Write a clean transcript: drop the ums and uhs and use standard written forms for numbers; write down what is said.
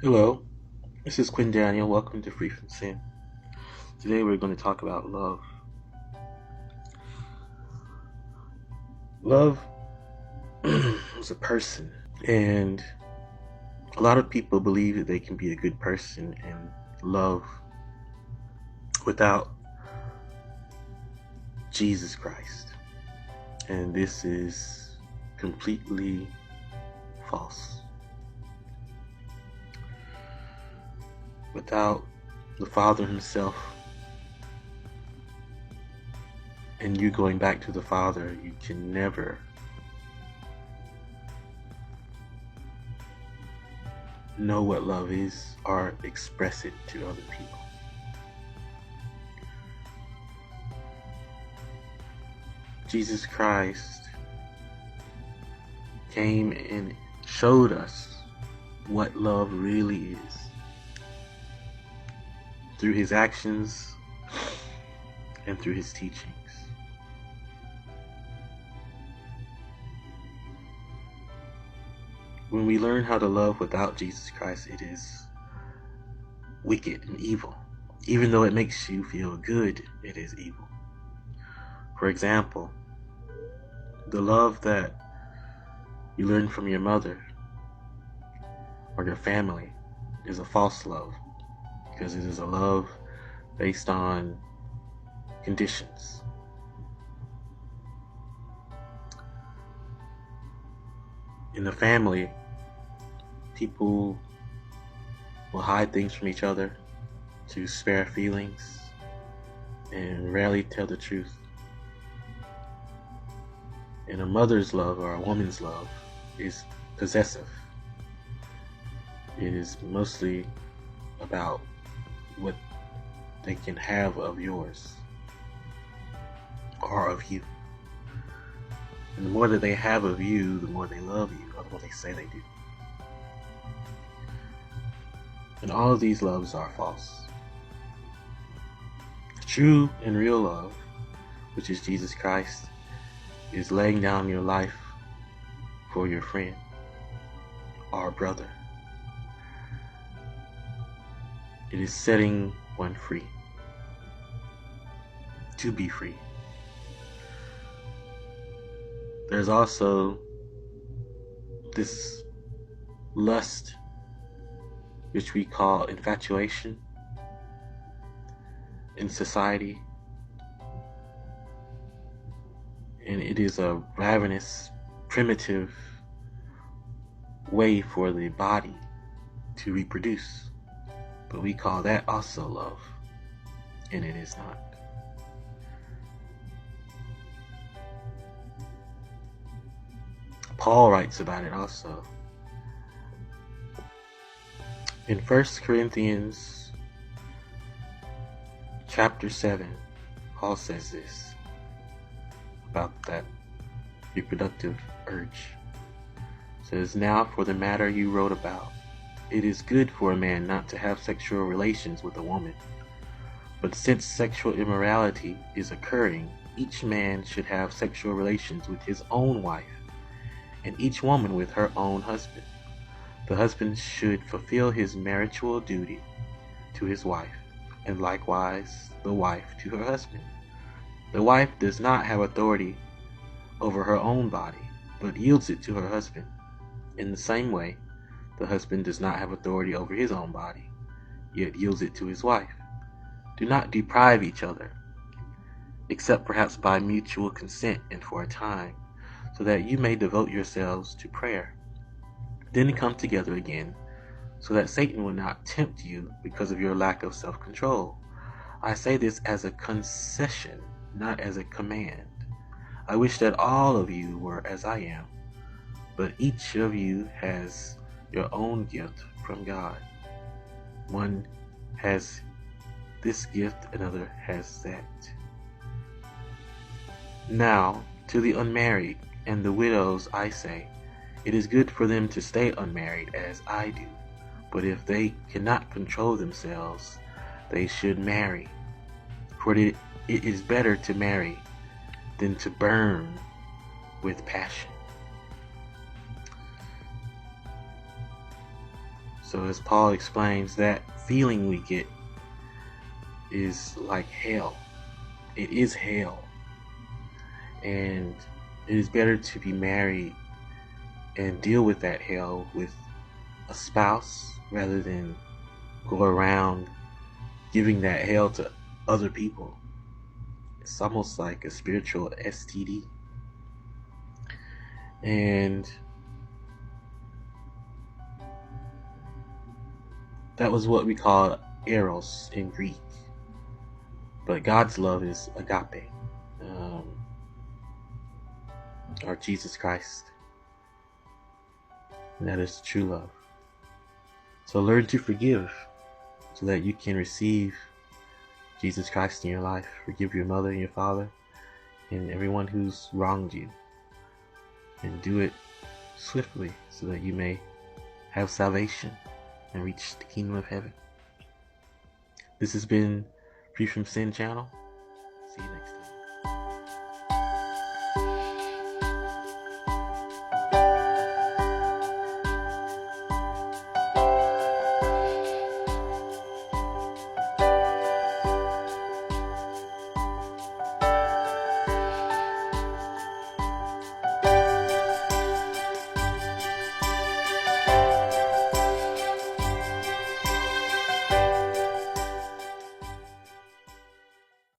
Hello, this is Quinn Daniel. Welcome to Free from Sin. Today we're going to talk about love. Love is a person, and a lot of people believe that they can be a good person and love without Jesus Christ. And this is completely false. Without the Father Himself, and you going back to the Father, you can never know what love is or express it to other people. Jesus Christ came and showed us what love really is through His actions and through His teachings. When we learn how to love without Jesus Christ, it is wicked and evil. Even though it makes you feel good, it is evil. For example, the love that you learn from your mother or your family is a false love, because it is a love based on conditions. In the family, people will hide things from each other to spare feelings and rarely tell the truth. And a mother's love or a woman's love is possessive. It is mostly about what they can have of yours or of you. And the more that they have of you, the more they love you, or the more they say they do. And all of these loves are false. True and real love, which is Jesus Christ, is laying down your life for your friend or brother. It is setting one free to be free. There's also this lust, which we call infatuation, in society. And it is a ravenous, primitive way for the body to reproduce. But we call that also love, and it is not. Paul writes about it also. In 1 Corinthians chapter 7, Paul says this about that reproductive urge. It says, "Now for the matter you wrote about, it is good for a man not to have sexual relations with a woman. But since sexual immorality is occurring, each man should have sexual relations with his own wife, and each woman with her own husband. The husband should fulfill his marriageable duty to his wife, and likewise the wife to her husband. The wife does not have authority over her own body, but yields it to her husband. In the same way, the husband does not have authority over his own body, yet yields it to his wife. Do not deprive each other, except perhaps by mutual consent and for a time, so that you may devote yourselves to prayer. Then come together again, so that Satan will not tempt you because of your lack of self-control. I say this as a concession, not as a command. I wish that all of you were as I am, but each of you has your own gift from God. One has this gift, another has that. Now, to the unmarried and the widows I say, it is good for them to stay unmarried as I do, but if they cannot control themselves, they should marry. For it is better to marry than to burn with passion." So as Paul explains, that feeling we get is like hell. It is hell. And it is better to be married and deal with that hell with a spouse rather than go around giving that hell to other people. It's almost like a spiritual STD. And that was what we call eros in Greek. But God's love is agape, or Jesus Christ. And that is true love. So learn to forgive so that you can receive Jesus Christ in your life. Forgive your mother and your father and everyone who's wronged you. And do it swiftly so that you may have salvation and reach the kingdom of heaven. This has been Free From Sin channel.